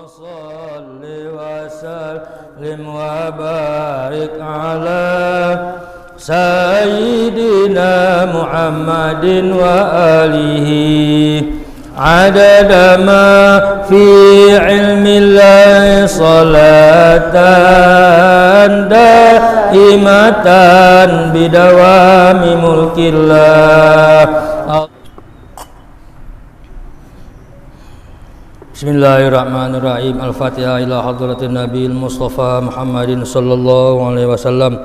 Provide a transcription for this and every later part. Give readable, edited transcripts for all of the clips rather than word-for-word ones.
صل وسلم وبارك على سيدنا محمد وآله عدد ما في علم الله صلاة دائمة بدوام ملك الله. Bismillahirrahmanirrahim. Al-Fatihah ila hadratin Nabiil Mustafa Muhammadin sallallahu alaihi wasallam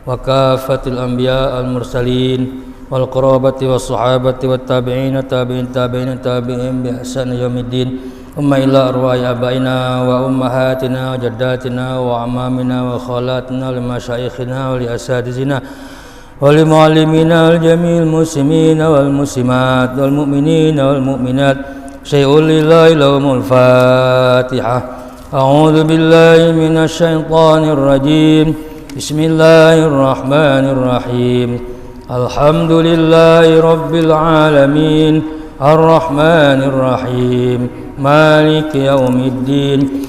wa kafatil anbiya al-mursalin wal qarabati was sahabati wat tabi'in tabi'in tabi'in tabi'in bi ihsan yaumiddin. Umma ila arwahi abaina wa ummahatina wa jaddatina wa amamina wa khalatina wa masyayikhina wa li asatizina wa li muallimina al jami'il muslimina wal muslimat wal mu'minina wal mu'minat. Syai'ul lillahi lahumul fatihah. A'udzu billahi minasy syaithanir rajim. Bismillahirrahmanirrahim. Alhamdulillahi rabbil alamin. Arrahmanir rahim. Maliki yaumiddin.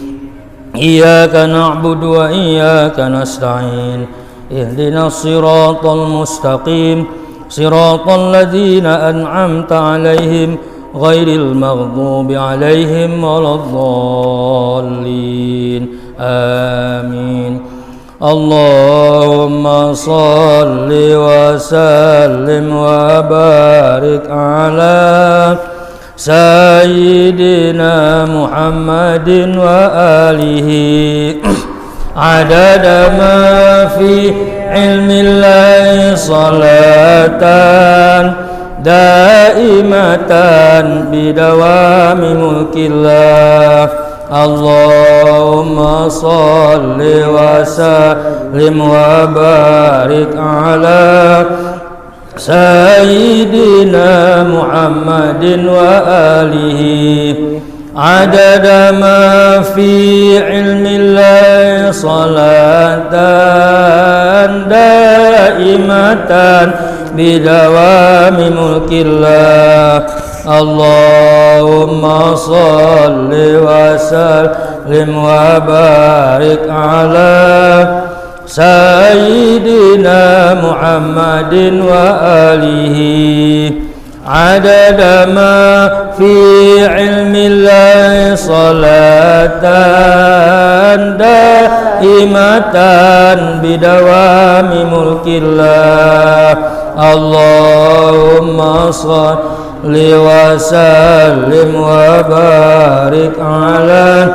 Iyyaka na'budu wa iyyaka nasta'in. Ihdinas siratal mustaqim. Siratal ladzina an'amta 'alaihim ghairil maghdubi 'alaihim waladdallin. Amin. Allahumma shalli wa sallim wa barik ala sayyidina Muhammadin wa alihi adada ma fi ilmillahi salatan daimatan bidawami mulkillah. Allahumma salli wa sallim wa barik ala sayyidina Muhammadin wa alihi adada ma fi ilmillahi salatan daimatan bidawami mulkillah. Allahumma salli wa sallim wa barik ala sayyidina Muhammadin wa alihi adada ma fi ilmillahi salatan daimatan bidawami mulkillah. Allahumma salli wa sallim wa barik ala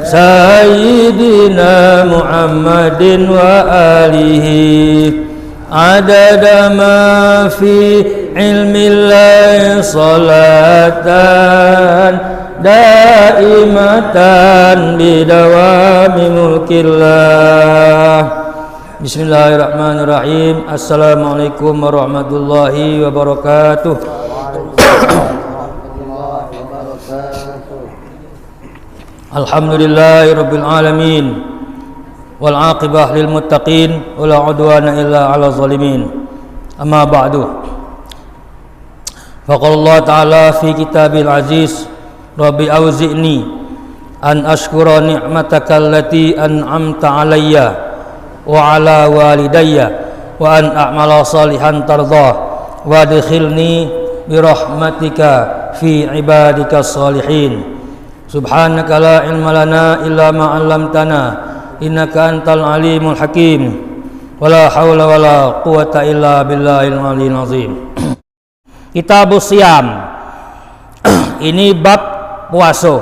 sayyidina Muhammadin wa alihi adada ma fi ilmillahi salatan daimatan bidawami mulkillah. Bismillahirrahmanirrahim. Assalamualaikum warahmatullahi wabarakatuh. Alhamdulillahi rabbil alamin wal aqibah lil muttaqin wala udwana illa 'alal zalimin. Amma ba'du. Faqala Allah ta'ala fi kitabil aziz, Rabbi auzi'ni an ashkura ni'mataka allati an'amta 'alayya wa ala walidayya wa an a'mala salihan tardah wa adkhilni birahmatika fi ibadika salihin. Subhanaka la ilma lana illa ma 'allamtana innaka antal alimul hakim. Wala haula wala quwata illa billahil aliyil azim. Kitabus Siyam. Ini bab puasa.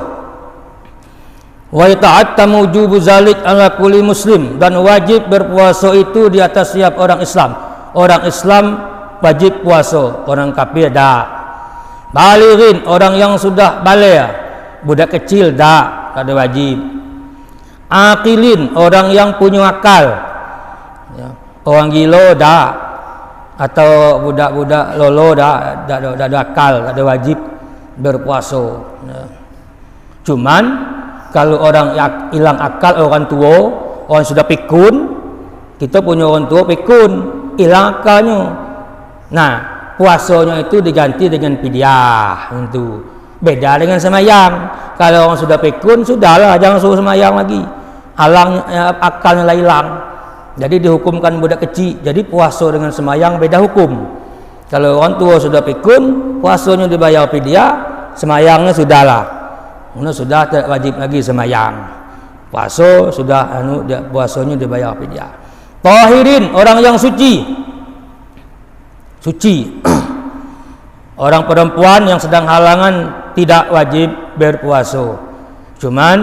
Wa yata'attamu wujubu zalik ala kulli muslim, dan wajib berpuasa itu di atas setiap orang Islam. Orang Islam wajib puasa, orang kafir dak. Balighin, orang yang sudah balik, budak kecil dak, ada wajib. Aqilin, orang yang punya akal, ya. Orang gila dak, atau budak-budak lolo dak ada akal, ada wajib berpuasa, ya. Cuman kalau orang hilang akal, orang tua, orang sudah pikun, kita punya orang tua pikun, hilang akalnya. Nah, puasanya itu diganti dengan fidyah, itu beda dengan sembahyang. Kalau orang sudah pikun, sudahlah, jangan suruh semayang lagi. Akalnya hilang. Jadi dihukumkan budak kecil. Jadi puasa dengan semayang beda hukum. Kalau orang tua sudah pikun, puasanya dibayar fidyah, semayangnya sudahlah. Sudah tidak wajib lagi semayang. Puasa sudah puasanya dibayar fidyah. Tahirin, orang yang suci. Suci. Orang perempuan yang sedang halangan tidak wajib berpuasa. Cuman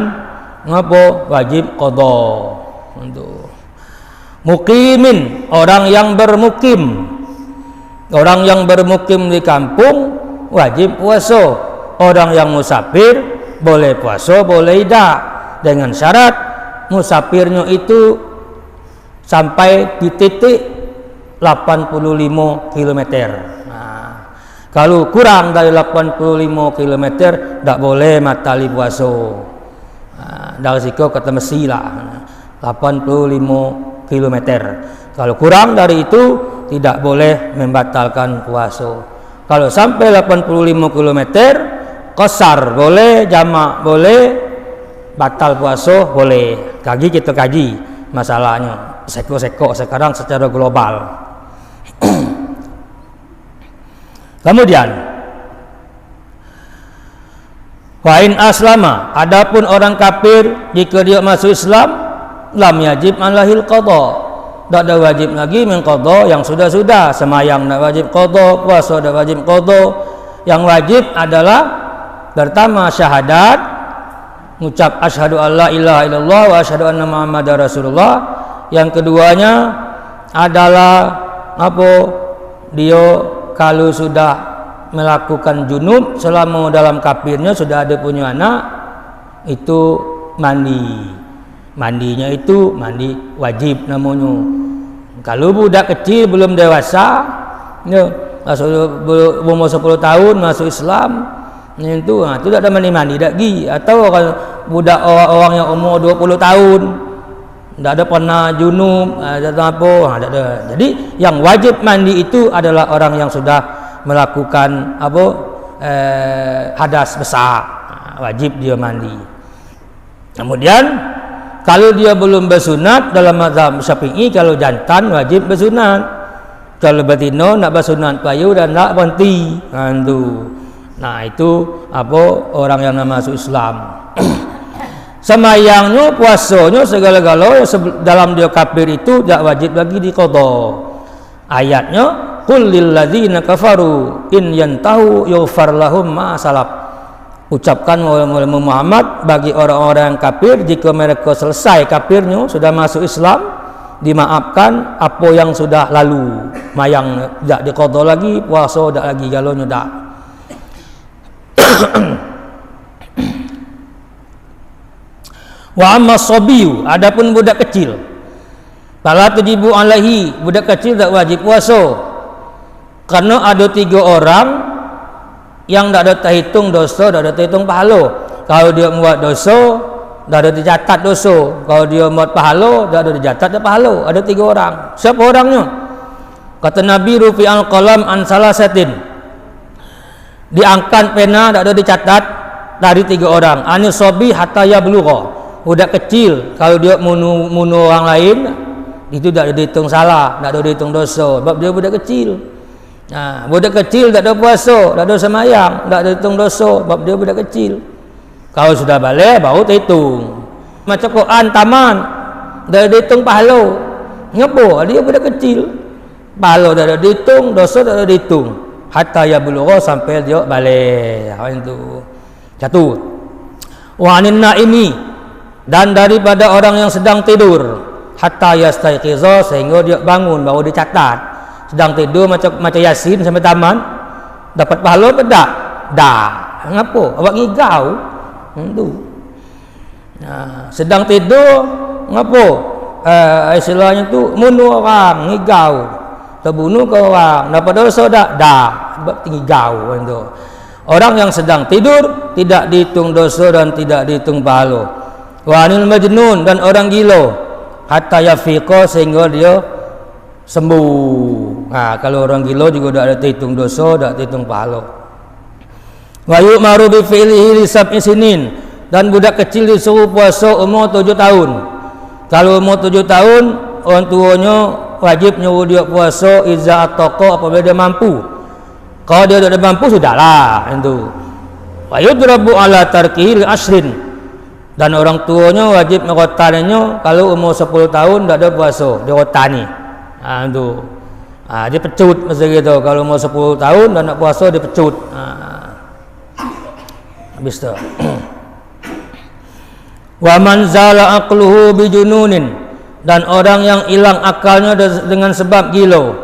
wajib qada. Muqimin, orang yang bermukim. Orang yang bermukim di kampung wajib puasa. Orang yang musafir boleh puasa, boleh tidak, dengan syarat musafirnya itu sampai di titik 85 km. Kalau kurang dari 85 km tak boleh matali puasa. Dari situ kata mesti lah 85 km. Kalau kurang dari itu tidak boleh membatalkan puasa. Kalau sampai 85 km qasar boleh, jamak boleh, batal puasa boleh. Kita kaji masalahnya seko-seko sekarang secara global. Kemudian wa in aslama, adapun orang kafir jika dia masuk Islam, lam yajib alahil qada, tak ada wajib lagi mengqada yang sudah-sudah. Semayang tak wajib qada, puasa tak wajib qada. Yang wajib adalah pertama syahadat, mengucap asyhadu alla ilaha illallah wa asyhadu anna muhammadar rasulullah. Yang keduanya adalah dia kalau sudah melakukan junub selama dalam kafirnya sudah ada punya anak, itu mandinya itu mandi wajib namanya. Kalau budak kecil belum dewasa, umur 10 tahun masuk Islam, itu tidak ada mandi lagi. Atau kalau budak orang yang umur 20 tahun tidak ada pernah junub, tidak ada. Jadi yang wajib mandi itu adalah orang yang sudah melakukan hadas besar, wajib dia mandi. Kemudian kalau dia belum bersunat dalam mazhab Syafi'i, kalau jantan wajib bersunat. Kalau betina nak bersunat payu dan nak berhenti. Nah itu orang yang nak masuk Islam. Semayangnya, puasanya, segala-galanya dalam dia kafir itu tak wajib lagi diqada. Ayatnya qul lil ladzina kafaru in yantahu yughfar lahum ma salaf. Ucapkan oleh Muhammad bagi orang-orang yang kafir, jika mereka selesai kafirnya sudah masuk Islam, dimaafkan apa yang sudah lalu. Mayang tak diqada lagi, puasa tak lagi, galonnya tak. Wa amma sabiyu, adapun budak kecil, fala tujibu alaihi, budak kecil tak wajib puasa. Karena ada 3 orang yang tak ada terhitung dosa, tak ada terhitung pahala. Kalau dia buat dosa, tak ada dicatat dosa. Kalau dia buat pahala, tak ada dicatat pahala. Ada 3 orang. Siapa orangnya? Kata Nabi, rufi al-qalam an salasatin, diangkat pena, tak ada dicatat dari 3 orang. Anis sabi hatta yablugha, budak kecil kalau dia munuh orang lain itu tak ada dihitung salah, tak ada dihitung dosa, sebab dia budak kecil. Budak kecil tak ada puasa, tak ada semayang, tak ada dihitung dosa, sebab dia budak kecil. Kalau sudah balik baru terhitung. Macam Quran taman, tak ada dihitung pahala. Ngapa? Dia budak kecil, pahala tak ada dihitung, dosa tak ada dihitung. Hatta yablugha, sampai dia balik. Itu satu. Wa anin naimi, dan daripada orang yang sedang tidur, hatta yastaiqiza, sehingga dia bangun baru dicatat. Sedang tidur macam Yasin sampai taman, dapat pahala apa tak? Dah. Ngapa? Awak ngigau. Sedang tidur ngapa? Istilahnya tu bunuh orang, ngigau. Terbunuh ke orang, dapat dosa tak? Dah. Sebab ngigau itu. Orang yang sedang tidur tidak dihitung dosa dan tidak dihitung pahala. Wa anil majnun, dan orang gila, hatta yafiqa, sehingga dia sembuh. Kalau orang gila juga tak ada hitung dosa, tak hitung pahala. Wa yu'maru bi fi'lihi li sab'i sinin, Dan budak kecil disuruh puasa umur 7 tahun. Kalau umur 7 tahun, orang tuanya wajib nyuruh dia puasa iza ataqa apabila dia mampu. Kalau dia tidak mampu, sudahlah itu. Wa yudrabu ala tarkihi li ashrin. Dan orang tuanya wajib merotaninya kalau umur 10 tahun tidak ada puasa, dia rotani. Itu. Dia pecut masa gitu. Kalau umur 10 tahun dan nak puasa dia pecut. Habis tu. Wa man zala aqluhu bijununin, dan orang yang hilang akalnya dengan sebab gila,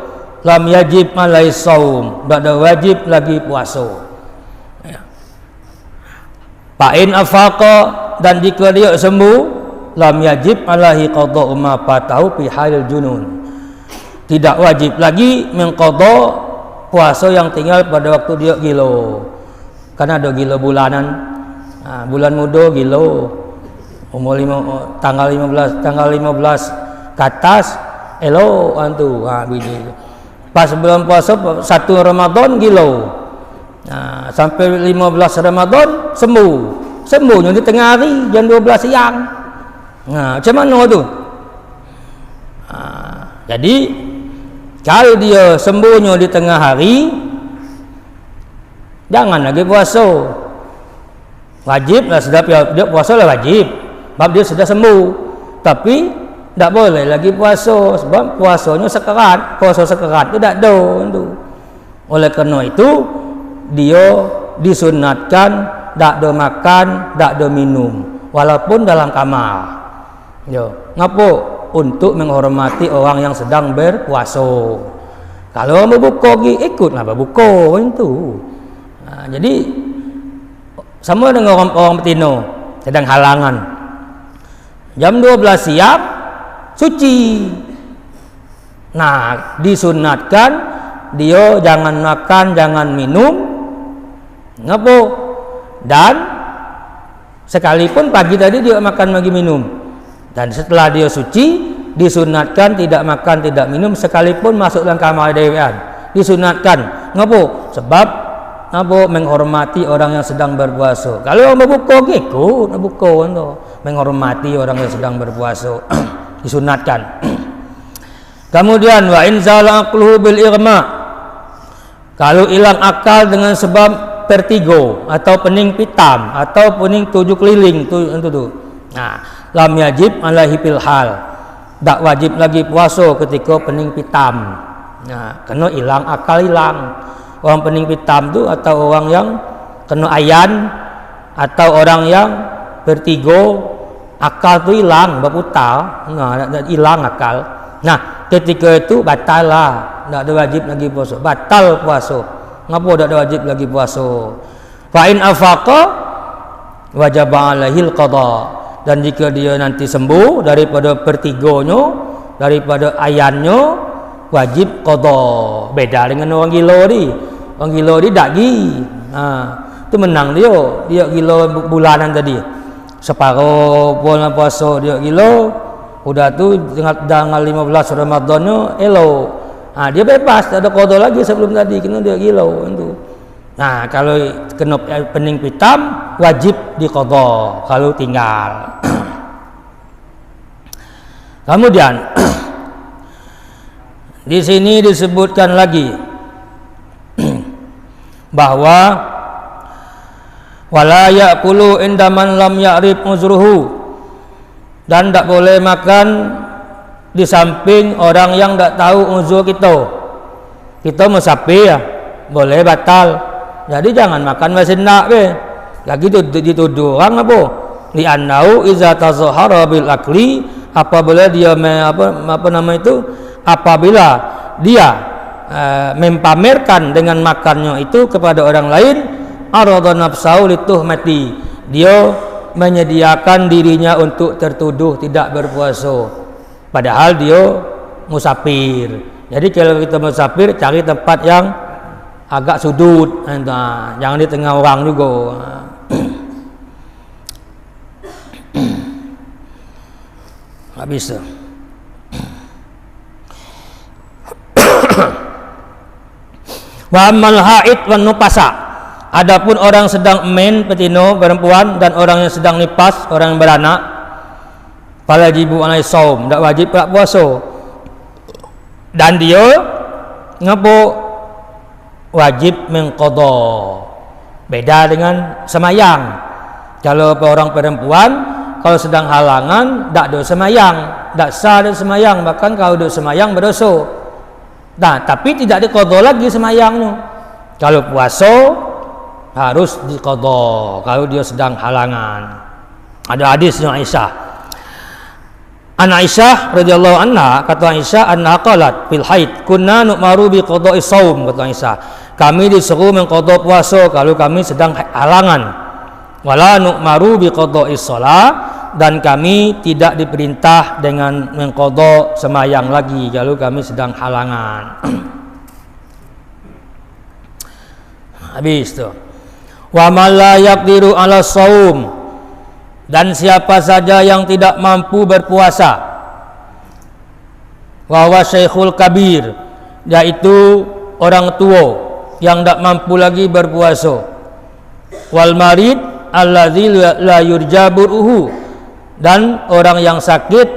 lam yajib alai saum, tak ada wajib lagi puasa. Fa'in afaqa, dan jika dia sembuh, lam yajib alaihi qada'u ma fatahu fi halil junun, tidak wajib lagi mengqada puasa yang tinggal pada waktu dia gila. Karena ada gila bulanan, bulan muda gila, umur tanggal 15 ke atas elo antu bini. Pas bulan puasa 1 Ramadan gila, sampai 15 Ramadan sembuhnya di tengah hari jam 12 siang. Macam mana tu? Jadi kalau dia sembuhnya di tengah hari, jangan lagi puasa. Wajib lah, sedap dia puasa lah wajib, sebab dia sudah sembuh. Tapi tak boleh lagi puasa, sebab puasanya sekerat. Puasa sekerat tu tak ada tu. Oleh kerana itu dia disunatkan tak ada makan, tak ada minum, walaupun dalam kamar. Ngapa? Untuk menghormati orang yang sedang berpuasa. Kalau berbuka lagi, ikutlah berbuka itu. Jadi sama dengan orang betina sedang halangan, jam 12 siap suci. Disunatkan dia jangan makan, jangan minum. Ngapa? Dan sekalipun pagi tadi dia makan lagi minum, dan setelah dia suci disunatkan tidak makan, tidak minum sekalipun masuk dalam kamar dewan. Disunatkan. Ngapa? Sebab menghormati orang yang sedang berpuasa. Kalau orang berbuka, ikut berbuka tu. Menghormati orang yang sedang berpuasa. Disunatkan. Kemudian wa in zala aqluhu bil irma, kalau hilang akal dengan sebab vertigo atau pening pitam atau pening 7 keliling tu. Lam yajib alaihi fil hal, tak wajib lagi puasa ketika pening pitam. Kena hilang akal, hilang. Orang pening pitam tu atau orang yang kena ayan atau orang yang vertigo, akal tu hilang, berputar, hilang akal. Ketika itu batal lah, tak ada wajib lagi puasa, batal puasa. Ngapa tak ada wajib lagi puasa? Fa in afaqa wajib alaihil qada, dan jika dia nanti sembuh daripada vertigonya, daripada ayannya, wajib qada. Beda dengan orang gila ni. Orang gila ni tak gi. Tu menang dia gila bulanan tadi. Separuh bulan puasa dia gila, udah tu tanggal 15 Ramadannya elok. Dia bebas, tak ada qada lagi sebelum tadi, kena dia gila tu. Kalau kena pening pitam wajib diqada kalau tinggal. Kemudian di sini disebutkan lagi bahwa wala ya'kulu inda man lam ya'rif uzruhu, dan tak boleh makan di samping orang yang tak tahu uzur kita. Kita musafir ya, boleh batal. Jadi jangan makan masih nak be. Lagi dituduh orang apa? Li annau iza tazahara bil akli, apabila dia apabila dia mempamerkan dengan makannya itu kepada orang lain, arada nafsahu lituhmati, dia menyediakan dirinya untuk tertuduh tidak berpuasa, padahal dia musafir. Jadi kalau kita musafir, cari tempat yang agak sudut, jangan di tengah orang juga. Habis. Wa amal haid wan nufasa, Adapun orang sedang men petino perempuan dan orang yang sedang nifas, orang yang beranak, fala yajibu alaihi shaum, tak wajib pula puasa. Dan dia ngapo wajib mengqada. Beda dengan semayang. Kalau orang perempuan kalau sedang halangan tak ada semayang, tak sah ada semayang, bahkan kalau ada semayang berdosa. Nah, tapi tidak diqada lagi semayangnya. Kalau puasa harus diqada kalau dia sedang halangan. Ada hadisnya Aisyah. An Aisyah radhiyallahu anha, kata Aisyah, anna qalat fil haid kunna nu'maru bi qada'i shaum, kata Aisyah. Kami disuruh mengqada puasa kalau kami sedang halangan. Wala nu'maru bi qada'i shalah, dan kami tidak diperintah dengan mengqada semayang lagi kalau kami sedang halangan. Habis tu. Wa man la yaqdiru 'ala shaum, dan siapa saja yang tidak mampu berpuasa, wa huwa syaikhul kabir, yaitu orang tua yang tidak mampu lagi berpuasa, wal marid alladzi la yurjaburuhu, dan orang yang sakit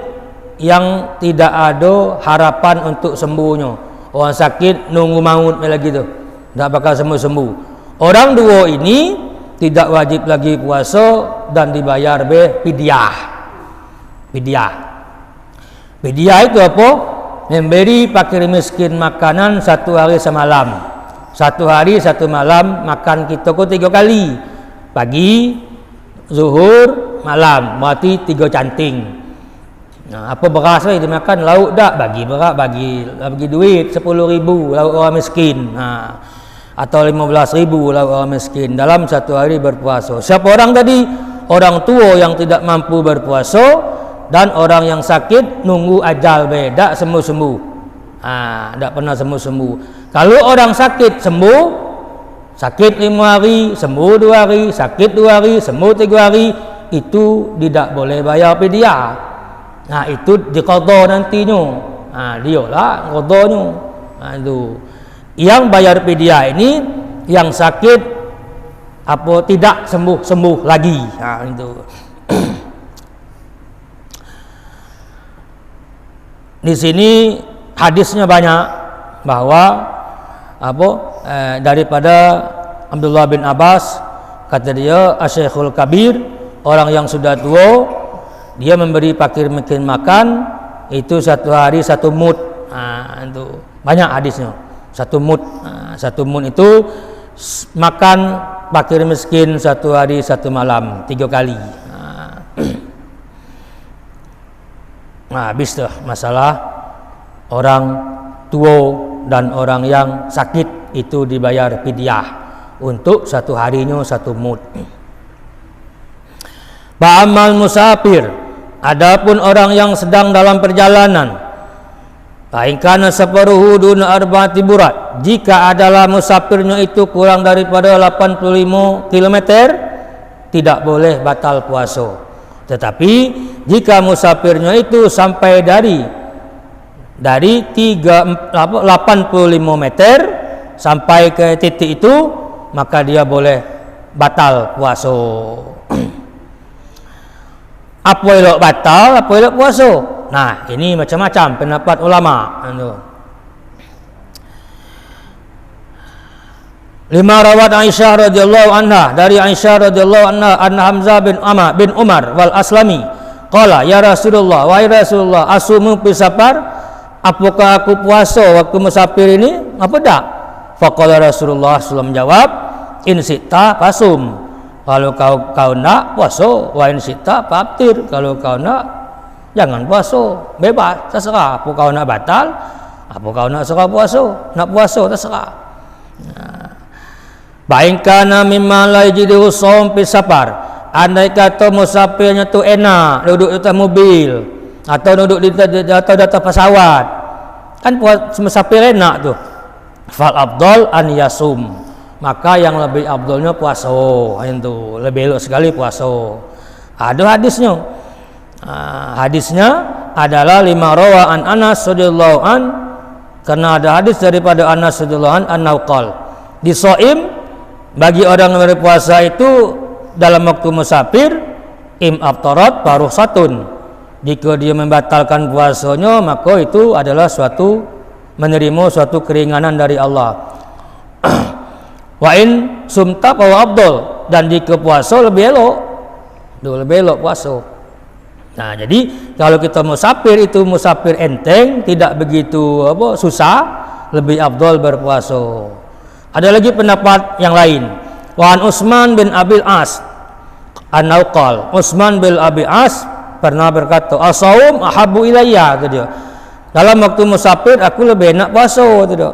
yang tidak ada harapan untuk sembuhnya. Orang sakit nunggu maut lagi tu, tak bakal sembuh. Orang dua ini tidak wajib lagi puasa dan dibayar fidyah. Fidyah itu apa? Memberi fakir miskin makanan 1 hari semalam. 1 hari 1 malam makan kita 3 kali. Pagi, zuhur, malam. Berarti 3 canting. Nah, apa beras dia makan, lauk tak? Bagi beras, bagi duit 10.000 lauk orang miskin. Atau 15.000 lauk orang miskin dalam 1 hari berpuasa. Siapa orang tadi? Orang tua yang tidak mampu berpuasa dan orang yang sakit nunggu ajal tak sembuh-sembuh. Tak pernah sembuh-sembuh. Kalau orang sakit sembuh, sakit 5 hari, sembuh 2 hari, sakit 2 hari, sembuh 3 hari, itu tidak boleh bayar fidyah. Itu diqada nantinya. Dia lah qadanya. Itu. Yang bayar fidyah ini yang sakit apa tidak sembuh lagi. Itu. Di sini hadisnya banyak bahwa daripada Abdullah bin Abbas, kata dia asy-syaikhul kabir, orang yang sudah tua, dia memberi fakir miskin makan itu 1 hari 1 mud. Itu banyak hadisnya. 1 mud. 1 mud itu makan fakir miskin 1 hari 1 malam 3 kali. Habis tuh masalah orang tua dan orang yang sakit itu dibayar fidyah untuk 1 harinya 1 mud. Ba'amal musafir, adapun orang yang sedang dalam perjalanan, fa'in safaruhu duna 4 burat, jika adalah musafirnya itu kurang daripada 85 km, tidak boleh batal puasa. Tetapi jika musafirnya itu sampai dari 85 meter sampai ke titik itu, maka dia boleh batal puasa. Apa elok batal, apa elok puasa? Nah, ini macam-macam pendapat ulama. Lima rawat Aisyah radhiyallahu anha, dari Aisyah radhiyallahu anha, anna Hamzah bin Umar wal Aslami qala ya Rasulullah, wahai Rasulullah, asumu fi safar, apakah aku puasa waktu musafir ini apa tak? Faqala Rasulullah sallallahu menjawab, in sita fasum, kalau kau nak puasa, wa in sita faftir, kalau kau nak jangan puasa, bebas, terserah. Apa kau nak batal, apa kau nak serah puasa, nak puasa terserah. Bainkana mimma la yajidu shaum fi safar, andai kata musafirnya tu enak duduk di atas mobil atau duduk di atas pesawat, kan musafir enak tu, fal afdal an yasum, maka yang lebih afdalnya puasa. Itu lebih elok sekali puasa. Ada hadisnya. Hadisnya adalah 5 rawa an Anas radhiyallahu an, karena ada hadis daripada Anas radhiyallahu an, annau qala di shaim Bagi orang yang berpuasa itu dalam waktu musafir, aftarat farukhsatun. Jika dia membatalkan puasanya, maka itu adalah menerima suatu keringanan dari Allah. Wa in sumta fa afdal, dan jika puasa lebih elok puasa. Nah, jadi kalau kita musafir itu musafir enteng, tidak begitu susah, lebih afdal berpuasa. Ada lagi pendapat yang lain. Wa an Utsman bin Abil As an-Nauqal, Utsman bin Abil As pernah berkata, as-saum ahabbu ilayya, kata dia. Dalam waktu musafir aku lebih enak puasa, kata dia.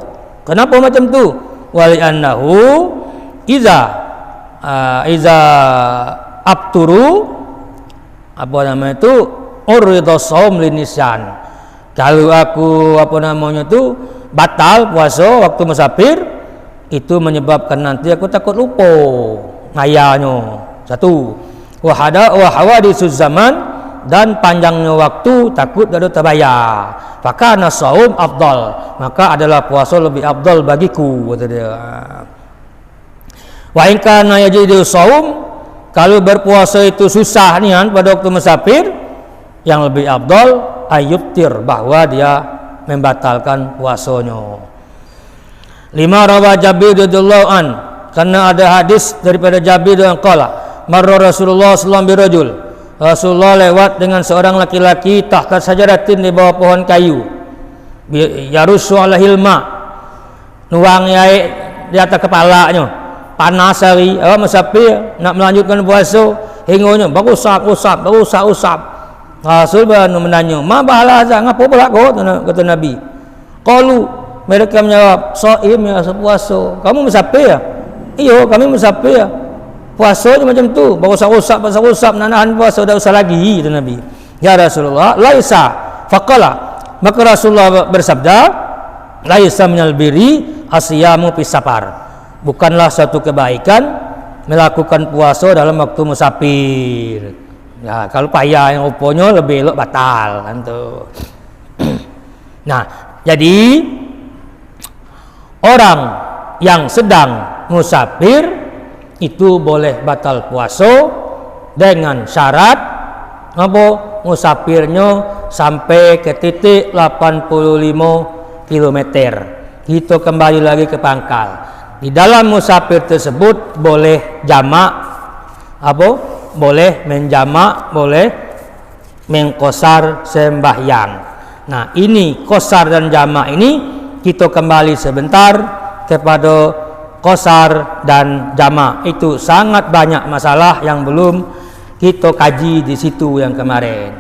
Kenapa macam tu? Wali annahu iza abturu, apa namanya itu, urida shaum linisyan. Kalau aku batal puasa waktu musafir, itu menyebabkan nanti aku takut lupa ngayanya. Satu, wa hawaditsuz zaman, dan panjangnya waktu takut ada terbayar. Maka nasaum afdal, maka adalah puasa lebih afdal bagiku, kata dia. Wa in kana yajidu shaum, kalau berpuasa itu susah nian pada waktu musafir, yang lebih afdal ayyuftir, bahwa dia membatalkan puasanya. 5 rawa Jabir radhiyallahu an, karena ada hadis daripada Jabir yang qala marra Rasulullah sallallahu alaihi wasallam, Rasulullah lewat dengan seorang laki-laki tahta sajaratin, di bawah pohon kayu, yarusu alahil ma, nuang air di atas kepalanya, panas hari musafir nak melanjutkan puasa, hingonya usap. Rasul baru menanya, ma bahala azan, ngapa pula kau, kata Nabi. Qalu, mereka menjawab, shaim, ya puasa. Kamu musafir ya? Iya, kami musafir ya. Puasa je macam tu, usap, nahan puasa, dah usah lagi, kata Nabi. Ya Rasulullah, laisa. Faqala, maka Rasulullah bersabda, laisa minal birri asyamu fis safar. Bukanlah satu kebaikan melakukan puasa dalam waktu musafir. Ya, kalau payah yang rupanya lebih elok batal kan tu. Nah, jadi orang yang sedang musafir itu boleh batal puasa dengan syarat musafirnya sampai ke titik 85 km. Kita kembali lagi ke pangkal. Di dalam musafir tersebut boleh jamak, boleh menjamak, boleh mengqasar sembahyang. Nah, ini qasar dan jamak ini kita kembali sebentar kepada qasar dan jamak. Itu sangat banyak masalah yang belum kita kaji di situ yang kemarin.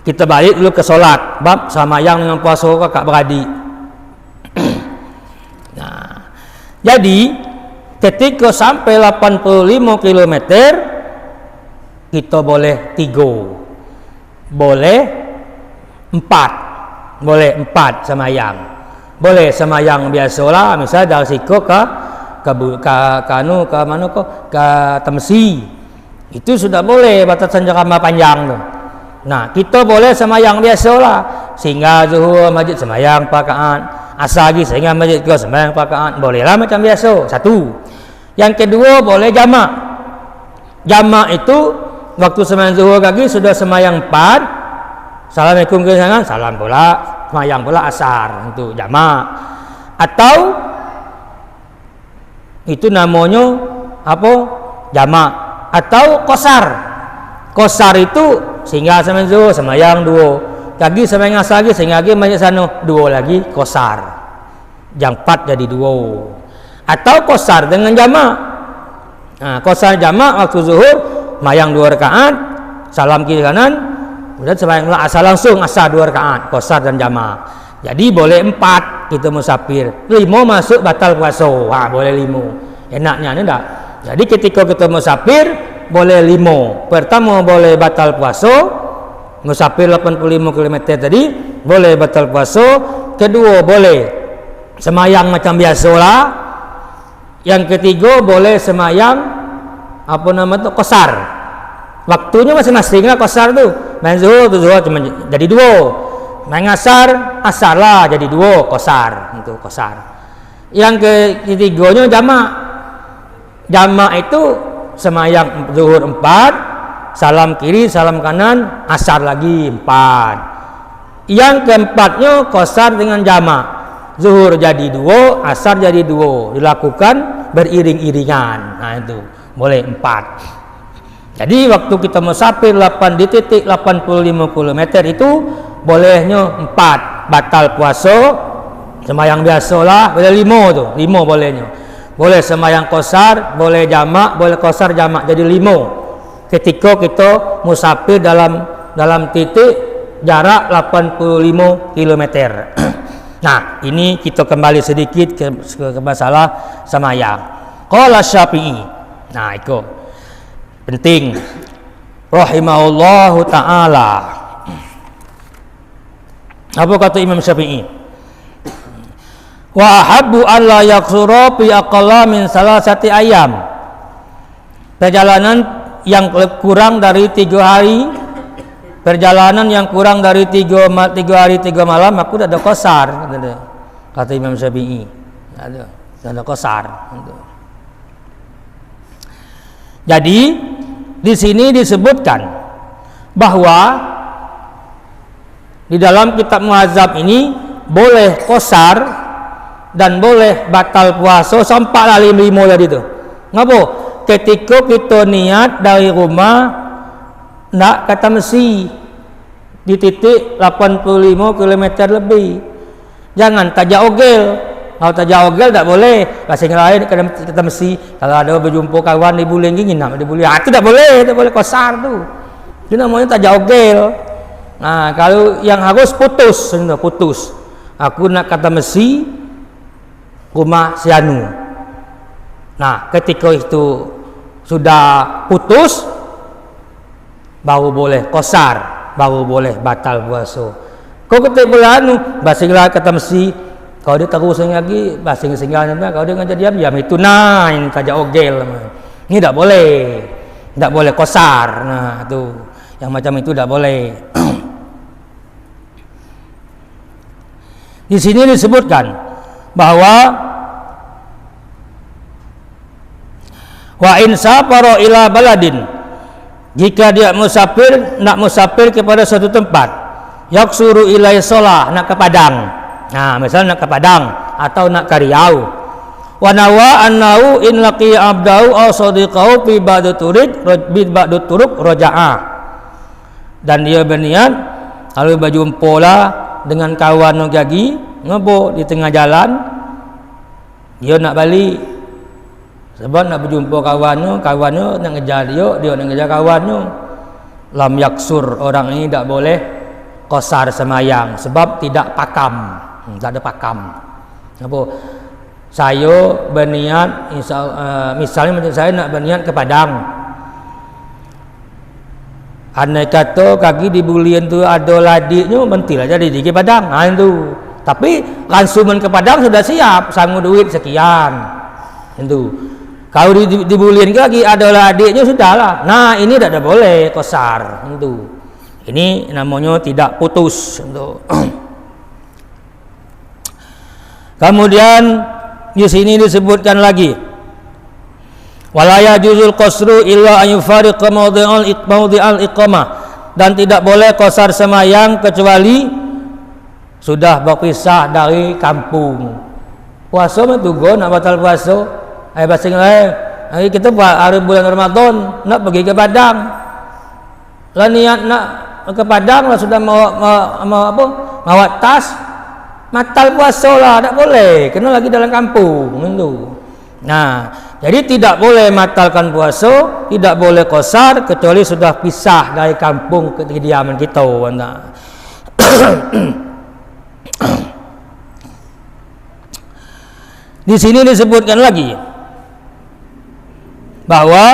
Kita balik dulu ke solat, bab samayang dengan puasa kakak beradik. Nah, jadi ketika sampai 85 km kita boleh 3, boleh 4, boleh 4 samayang. Boleh semayang biasalah, misalnya dari Siko ke Temsi, itu sudah boleh batasan jangka panjang tu. Nah, kita boleh semayang biasalah, sehingga zuhur masjid semayang 4 rakaat, asar lagi sehingga masjid ke semayang 4 rakaat, bolehlah macam biasa. Satu. Yang kedua, boleh jamak. Jamak itu waktu semayang zuhur lagi sudah semayang 4, assalamualaikum ke sana, salam pula, semayang pula asar, itu jamak. Atau itu namanya jamak. Atau qasar. Qasar itu sehingga semayang zuhur semayang 2, lagi semayang asar lagi sehingga lagi masjid sana 2 lagi, qasar. Yang 4 jadi 2. Atau qasar dengan jamak. Nah, qasar jamak waktu zuhur semayang 2 rakaat, salam kiri kanan, kemudian semayang asar langsung, asar 2 rakaat, qasar dan jamak. Jadi boleh 4 kita musafir. 5 masuk batal puasa. Boleh 5. Enaknya ni tak? Jadi ketika kita musafir boleh 5. Pertama boleh batal puasa. Musafir 85 km tadi boleh batal puasa. Kedua boleh semayang macam biasalah. Yang ketiga boleh semayang qasar. Waktunya masing-masing lah qasar tu. Main zuhur tu zuhur cuma jadi 2. Main asar lah jadi 2, qasar. Itu qasar. Yang ketiganya jamak. jamak itu semayang zuhur 4, salam kiri, salam kanan, asar lagi 4. Yang keempatnya qasar dengan jamak. Zuhur jadi 2, asar jadi 2. Dilakukan beriring-iringan. Nah itu boleh 4. Jadi waktu kita musafir 8 di titik 85 km itu bolehnya 4. Batal puasa semayang biasalah boleh 5 tu. 5 bolehnya. Boleh semayang qasar, boleh jamak, boleh qasar jamak jadi 5. Ketika kita musafir dalam titik jarak 85 km. Nah, ini kita kembali sedikit ke masalah semayang. Qala Syafi'i. Nah, itu penting. Rahimahullahu ta'ala. Apa kata Imam Syafi'i? Wa ahabbu an la yaksura fi aqalla min salasati ayyam. Perjalanan yang kurang dari 3 hari, perjalanan yang kurang dari 3 hari 3 malam, aku ada qasar, kata Imam Syafi'i. Ada qasar. Jadi di sini disebutkan bahwa di dalam kitab Muazzab ini boleh qasar dan boleh batal puasa sampai 5 tadi tu. Ngapa? Ketika kita niat dari rumah nak kata mesti di titik 85 km lebih. Jangan tajak ogel. Kalau tajak ogel tak boleh. Bahasa lain kata mesti kalau ada berjumpa kawan di Buling ingin nak di Buling. Itu tak boleh qasar tu. Itu namanya tajak ogel. Nah, kalau yang harus putus. Aku nak kata mesti rumah si anu. Nah, ketika itu sudah putus baru boleh qasar, baru boleh batal puasa. Kau ketik anu bahasa Inggeris kata mesti kalau dia terus lagi bahasa Inggeris kalau dia ngajar diam itu ini saja ogel. Ini tak boleh qasar. Nah, itu yang macam itu tak boleh. Di sini disebutkan bahwa wa in safara ila baladin, jika dia nak musafir kepada suatu tempat, yaksuru ilai solah, nak ke Padang. Nah, misalnya nak ke Padang atau nak ke Riau. Wa nawa annahu in laqi abdahu aw sadiqahu fi ba'd turuq raja'a. Dan dia berniat kalau berjumpa lah dengan kawan lagi ngopo di tengah jalan, dia nak balik sebab nak berjumpa kawannya nak ngejar dia nak ngejar kawannya. Lam yaksur, orang ini tak boleh qasar semayang sebab tidak pakam, tak ada pakam. Apa? Saya berniat misalnya macam saya nak berniat ke Padang. Andai kata kaki di Bulian tu ada ladiknya, mentilah jadi di Padang. Nah itu. Tapi konsumen ke Padang sudah siap, sanggup duit sekian. Itu. Kalau di Bulian lagi ada ladiknya sudahlah. Nah, ini tidak boleh qasar. Itu. Ini namanya tidak putus. Itu. Kemudian di sini disebutkan lagi wala yajuzul qasru illa an yufariqa mawdi'al iqamah, dan tidak boleh qasar semayang kecuali sudah berpisah dari kampung. Puasa mentugo nak batal puasa. Bahasa Inggeris kita hari bulan Ramadan nak pergi ke Padang. Lah niat nak ke Padang lah sudah mawa tas, batal puasa lah, tak boleh. Kena lagi dalam kampung itu. Nah, jadi tidak boleh batalkan puasa, tidak boleh qasar kecuali sudah pisah dari kampung ke kediaman kita. Di sini disebutkan lagi bahwa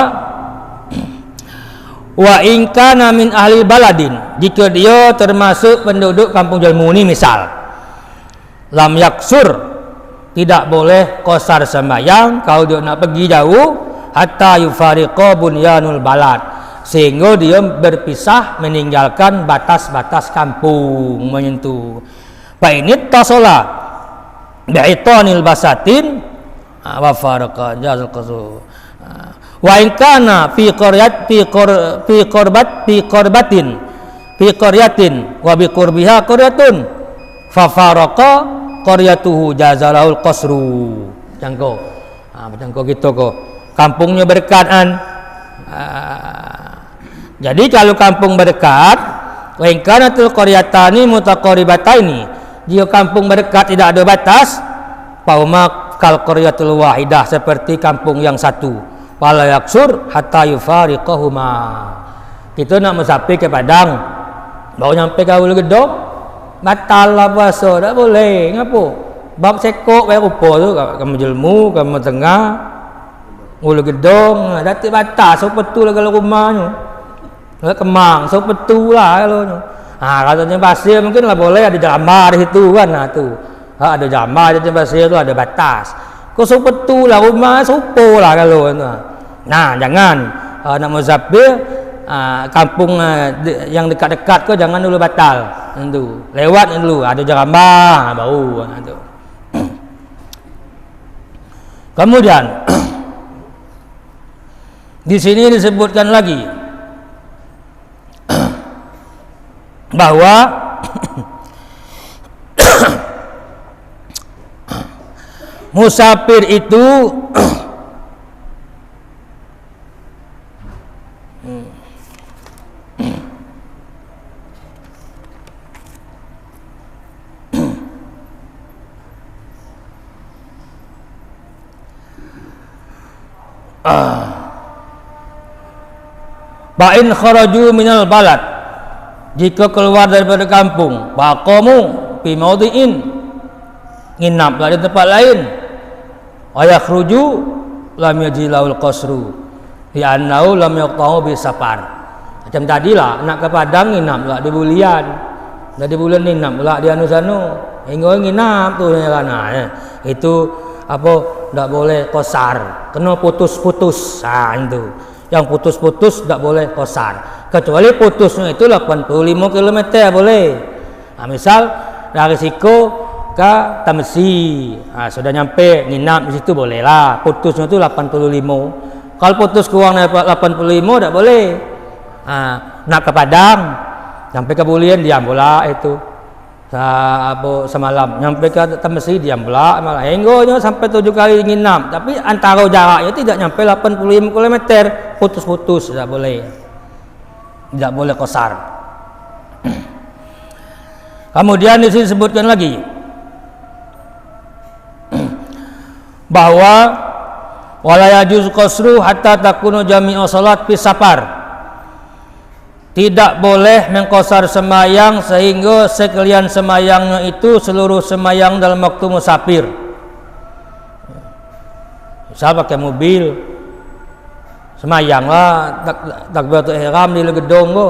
wa in kana min ahli baladin, jika dia termasuk penduduk kampung Jalmuni misal, lam yaksur, tidak boleh qasar sembahyang kalau dia nak pergi jauh hatta yufariqa bunyanul balad, sehingga dia berpisah meninggalkan batas-batas kampung menyentuh. Fa init tasola bi'itanil basatin wa faraqa jazal qasu. Wa in kana fi qaryatin wa bi qurbiha qaryatun fa faraqa qaryatuhu jazalahul qasru. Jangko. Jangko gitu kok. Kampungnya berdekatan. Jadi kalau kampung berdekat, wa in kanatul qaryatani mutaqaribataini, jika kampung berdekat tidak ada batas, fauma kal qaryatul wahidah, seperti kampung yang satu. Wala yaksur hatta yufariqahuma. Kita nak musafir ke Padang, baru nyampe ke Ulu Gedong, batal lah puasa, tak boleh. Ngapo? Bab sekok bayar rupa tu, kamu jelmu, kamu tengah, Ulu Gedong, datuk batal, so betul lah kalau rumahnya. Kemang, so betul lah kalau ni. Katanya pasir mungkin lah boleh, ada jamar di situ kan, tu. Ada jamar di pasir tu, ada batas. Kau so betul lah rumah, sopo lah kalau tu. Nah, jangan nak musafir kampung yang dekat-dekat kau jangan dulu batal. Tu. Lewat dulu, ada jamar baru tu. Kemudian di sini disebutkan lagi bahwa musafir itu ba'in kharaju minal balad, jika keluar daripada kampung, baqamu fi maudhi'in, nginaplah di tempat lain, wa yakhruju lam yajilul qasru li annahu lam yaqta'u bi safar. Macam tadilah nak ke Padang nginaplah di Bulian, dari Bulian nginaplah di anu-anu, hingga nginap tu jalan. Itu apa, tak boleh qasar, kena putus-putus. Itu yang putus-putus tak boleh qasar, kecuali putusnya itu 85 km boleh. Misal dari Siko ke Tamsi, sudah nyampe nginap di situ boleh lah, putusnya itu 85. Kalau putus kurang dari 85 tak boleh. Nak ke Padang, sampai ke Bulian diam pula itu. Semalam nyampe ke Tamsi diam pula malah. Hingga sampai 7 kali nginap, tapi antara jaraknya tidak nyampe 85 km, putus-putus, tidak boleh. Tidak boleh qasar. Kemudian di sini disebutkan lagi bahwa wala yajuz qasru hatta takunu jami'u salat fi safar. Tidak boleh mengqasar semayang sehingga sekalian semayangnya itu seluruh semayang dalam waktu musafir. Misal pakai mobil, semayanglah takbiratul ihram di Gedong ko.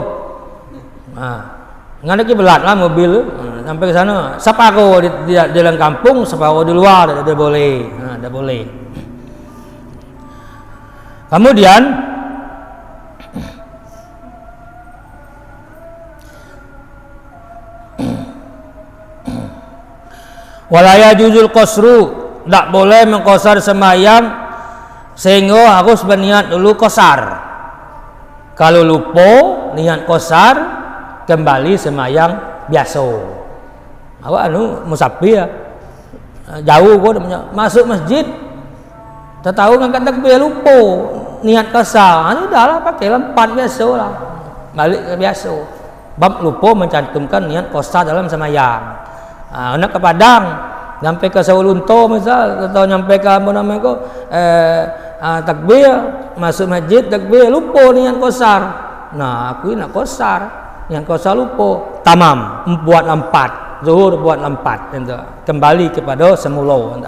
Ngana ki belat lah mobil sampai ke sana. Separuh di dalam kampung, separuh di luar, tidak boleh. Tidak boleh. Kemudian wala yajuzul qasru, tak boleh mengqasar semayang sehingga harus berniat dulu qasar. Kalau lupa niat qasar, kembali semayang biasa. Awak musafir jauh kau masuk masjid, tak tahu ngangkat takbir lupa niat qasar, sudahlah pakai lempat biasa lah, balik ke biasa. Bab lupa mencantumkan niat qasar dalam semayang. Nak ke Padang, nyampe ke Sawalunto misal, atau nyampe ke apa namanya ko, takbir, masuk masjid takbir, lupa niat qasar. Nah, aku nak qasar, niat qasar lupa, tamam, buat 4, zuhur buat 4, kembali kepada semula.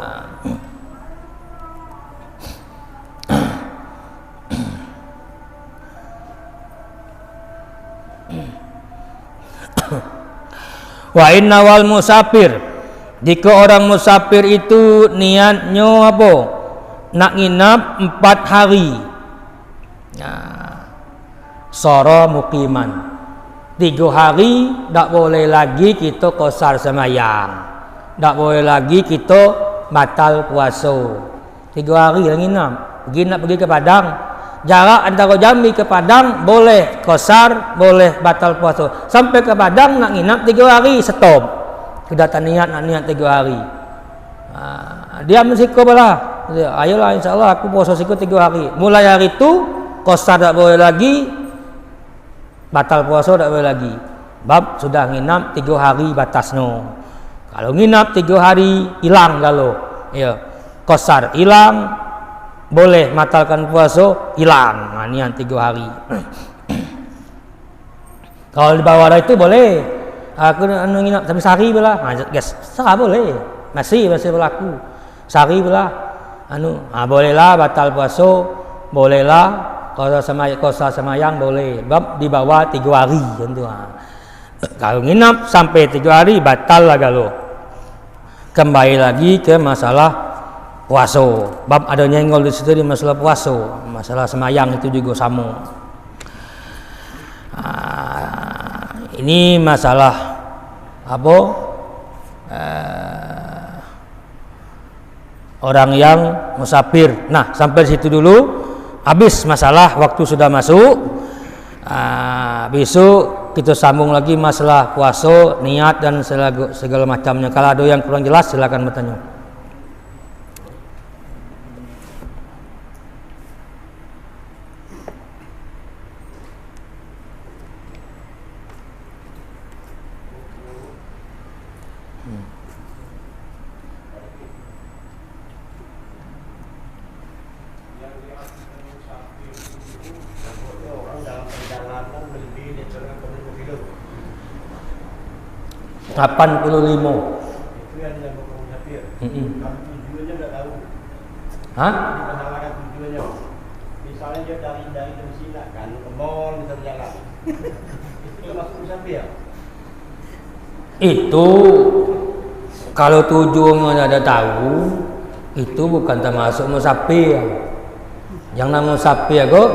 Wa inna wal musafir, jika orang musafir itu niatnya apa? Nak nginap 4 hari. Sara muqiman. 3 hari tak boleh lagi kita qasar semayang. Tak boleh lagi kita batal puasa. 3 hari lah nginap. Pergi nak pergi ke Padang, jarak antara Jambi ke Padang boleh qasar, boleh batal puasa. Sampai ke Padang nak nginap 3 hari, stop. Sudah tak niat nak niat 3 hari. Dia mensiko bala. Ayolah insyaallah aku puasa siko 3 hari. Mulai hari itu qasar tak boleh lagi, batal puasa tak boleh lagi. Bab sudah nginap 3 hari batasnya. Kalau nginap 3 hari hilang kalau. Ya. Qasar hilang, boleh batalkan puasa hilang. Nah, niat 3 hari. Kalau di bawah itu boleh. Aku nginap sampai sehari bela. Guys, sah boleh. Masih berlaku. Sehari bela. Bolehlah batal puasa, bolehlah qasa semayang boleh. Bab di bawah 3 hari tentu. Kalau nginap sampai 3 hari batal lah kalau. Kembali lagi ke masalah puasa. Bab ada nyenggol di situ di masalah puasa, masalah semayang itu juga sama. Ini masalah apa? Orang yang musafir. Nah, sampai situ dulu. Habis masalah waktu sudah masuk. Besok kita sambung lagi masalah puasa, niat dan segala macamnya. Kalau ada yang kurang jelas silakan bertanya. Delapan puluh lima. Itu yang dilakukan musafir. Kalau tujuannya tidak tahu. Hah? Diperhalakan tujuannya. Misalnya dia dari Mesina kan ke mall misalnya jalan. Itu termasuk musafir. Itu kalau tujuannya ada tahu, itu bukan termasuk musafir. Yang namanya musafir kok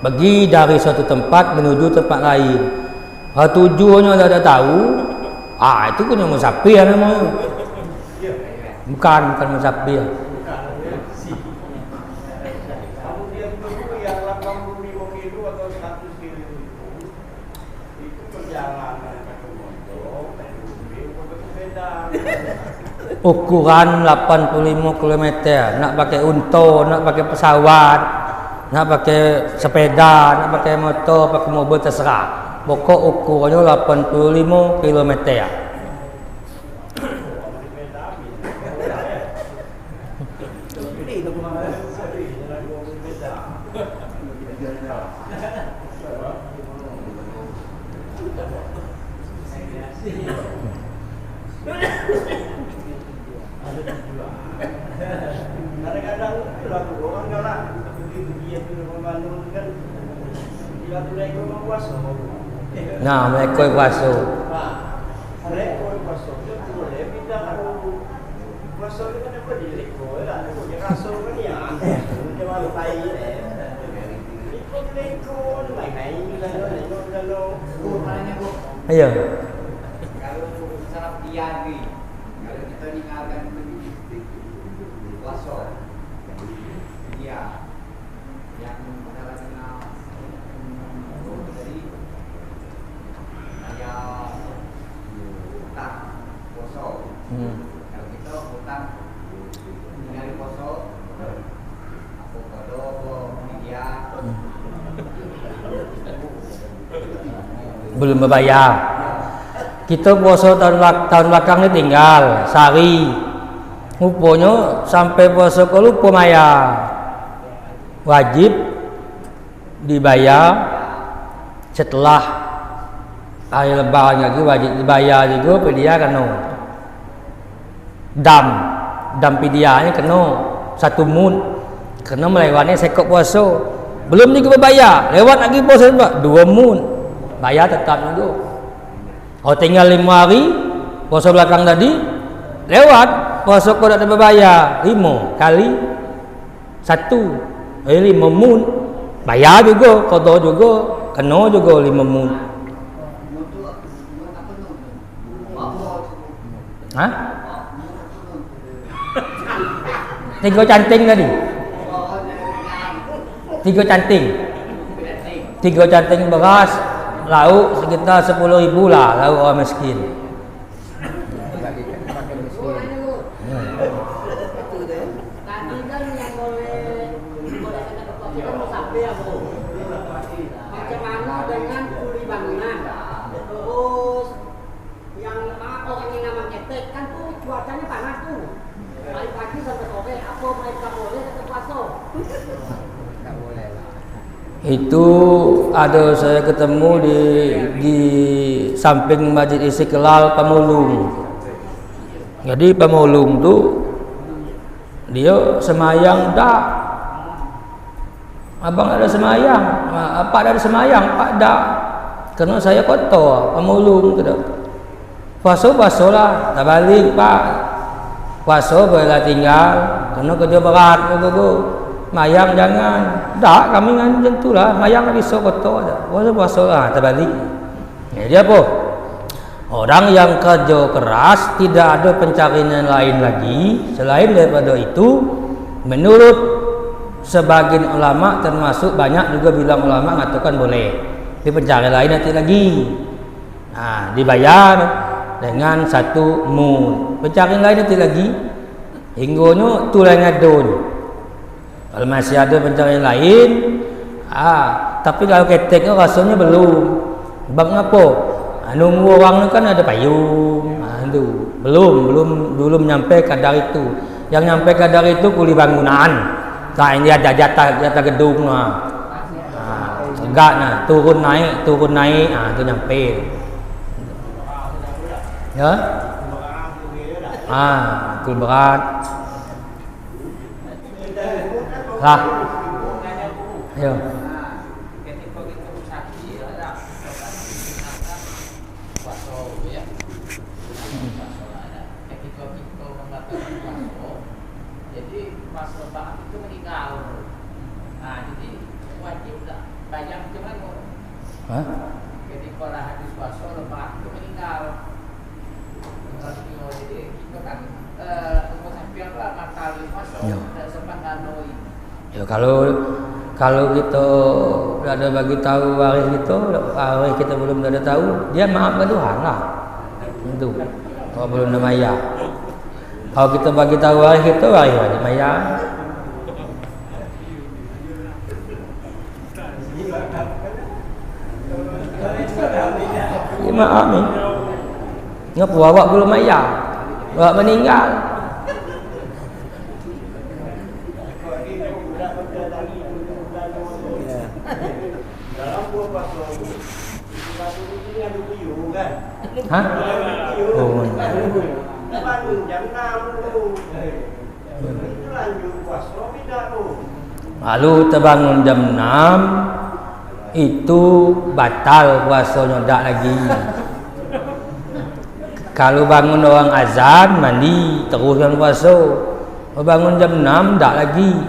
pergi dari suatu tempat menuju tempat lain. Kalau tujuannya ada tahu, itu punya musafir namanya. Bukan musafir. Kalau dia itu yang 85 kilo atau 100 kilo itu perjalanan ke Mondo, berbeda. Ukuran 85 km, nak pakai unta, nak pakai pesawat, nak pakai sepeda, nak pakai motor, pakai mobil terserah. Pokok ukurannya 85 km. Kadang-kadang orang galak seperti dia di Bandung kan dia tuh naik rumah puasa. Nah, mereka puasa. Mereka puasa itu boleh pindah kalau puasa itu kan apa di Leko lah, dia rasa kan ya. Dia malu tai ikut Leko naik kalau Ayo. Kalau sarap tiagi, kalau kita dengarkan puasa, dia yang adalah kenal dari saya utang puasa. Kalau kita utang dari puasa, aku kado dia Belum berbayar. Kita puasa tahun belakang ini tinggal sehari. Rupanya sampai puasa ke lupa bayar. Wajib dibayar setelah hari lebaran lagi, wajib dibayar juga pedia kena. Dam pedianya kena 1 mun. Kena melewatnya sekop puasa. Belum juga berbayar, lewat lagi puasa 2 mun. Bayar tetap juga. Kalau tinggal 5 hari puasa belakang tadi lewat puasa kau tak ada berbayar 5 kali 1 5 mun. Bayar juga, kau tahu juga, kena juga 5 mun. Hah? Tiga canting tadi. 3 canting. 3 canting beras, lauk sekitar 10.000 lah lauk orang miskin. Tadi kan yang boleh kita musafir ya Bu. Macam mana dengan kuli bangunan? Terus yang orang yang nama ketek kan tuh cuacanya panas tuh. Dari pagi sampai sore, apa mereka boleh tetap puasa? Tak boleh lah. Itu ada saya ketemu di samping Masjid Istiqlal Pemulung. Jadi Pemulung tu dia semayang dak. Abang ada semayang, Pak ada semayang, Pak dak. Kerana saya kotor Pemulung tu dak. Puasa lah, tak balik Pak. Puasa bolehlah tinggal, kerana kerja berat go. Mayang jangan. Tak, kami kan macam itulah. Mayang lagi so kotor dah. Puasa lah, terbalik. Jadi apa? Orang yang kerja keras tidak ada pencarian lain lagi selain daripada itu. Menurut sebagian ulama, termasuk banyak juga bilang ulama mengatakan boleh. Tapi pencarian lain nanti lagi. Nah, dibayar dengan 1 mud. Pencarian lain nanti lagi. Hinggonya tulang adun. Kalau masih ada pencarian lain, tapi kalau keteknya rasanya belum. Sebab apa? Nunggu orang kan ada payung. Itu belum nyampe kadar itu. Yang nyampe kadar itu kuli bangunan. Tak ini ada jatah gedung lah. Tegak nah, turun naik, itu nyampe. Ya? Itu berat. Lah. Ayo. Ketika kita bersaksi ada puasa ya. Ketika kita membatalkan puasa, jadi pas lebaran itu meninggal. Nah, jadi wajib tak bayar macam mana? Ketika lah habis puasa lebaran itu meninggal. Jadi kita kan musafir lah batal puasa tidak sempat ganoi. Ya kalau kita ada bagi tahu waris kita belum ada tahu, dia maafkan Tuhan lah. Itu. Kalau belum ada maya. Kalau kita bagi tahu waris kita wajib maya. Ya maaf ni. Ngapa awak belum maya? Awak meninggal. Hah? Oh. Bangun jam 6 dulu. Itu lanjut puasa tidak tu. Lalu terbangun jam 6 itu batal puasanya tak lagi. Kalau bangun orang azan mandi teruskan puasa. Bangun jam 6 tak lagi.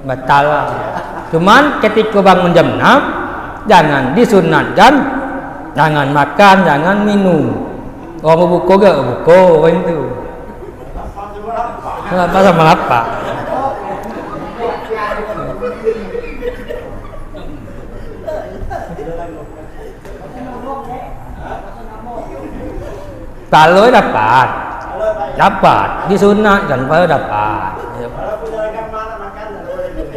Batal lah. Cuman ketika bangun jam 6 jangan disunatkan, jangan makan, jangan minum. Orang berbuka ke? Buka orang itu. Apa sama apa? Kalau dapat disunatkan pada dapat. Kalau punya rekan mana makan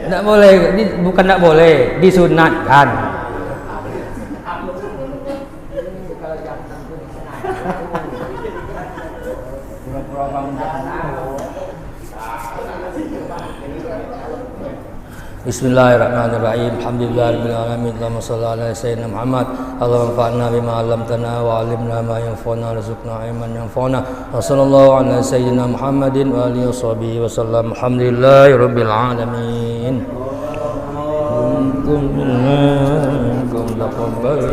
Tak boleh, bukan tak boleh, disunatkan. Bismillahirrahmanirrahim. Alhamdulillahirabbil alamin. Allahumma shalli ala sayyidina Muhammad. Allahumma anfa'na bima 'allamtana wa 'allimna ma yanfa'una warzuqna ilman yanfa'una. Wa sallallahu ala sayyidina Muhammadin wa alihi washabihi wasallam. Alhamdulillahirabbil alamin. Kum taqabbal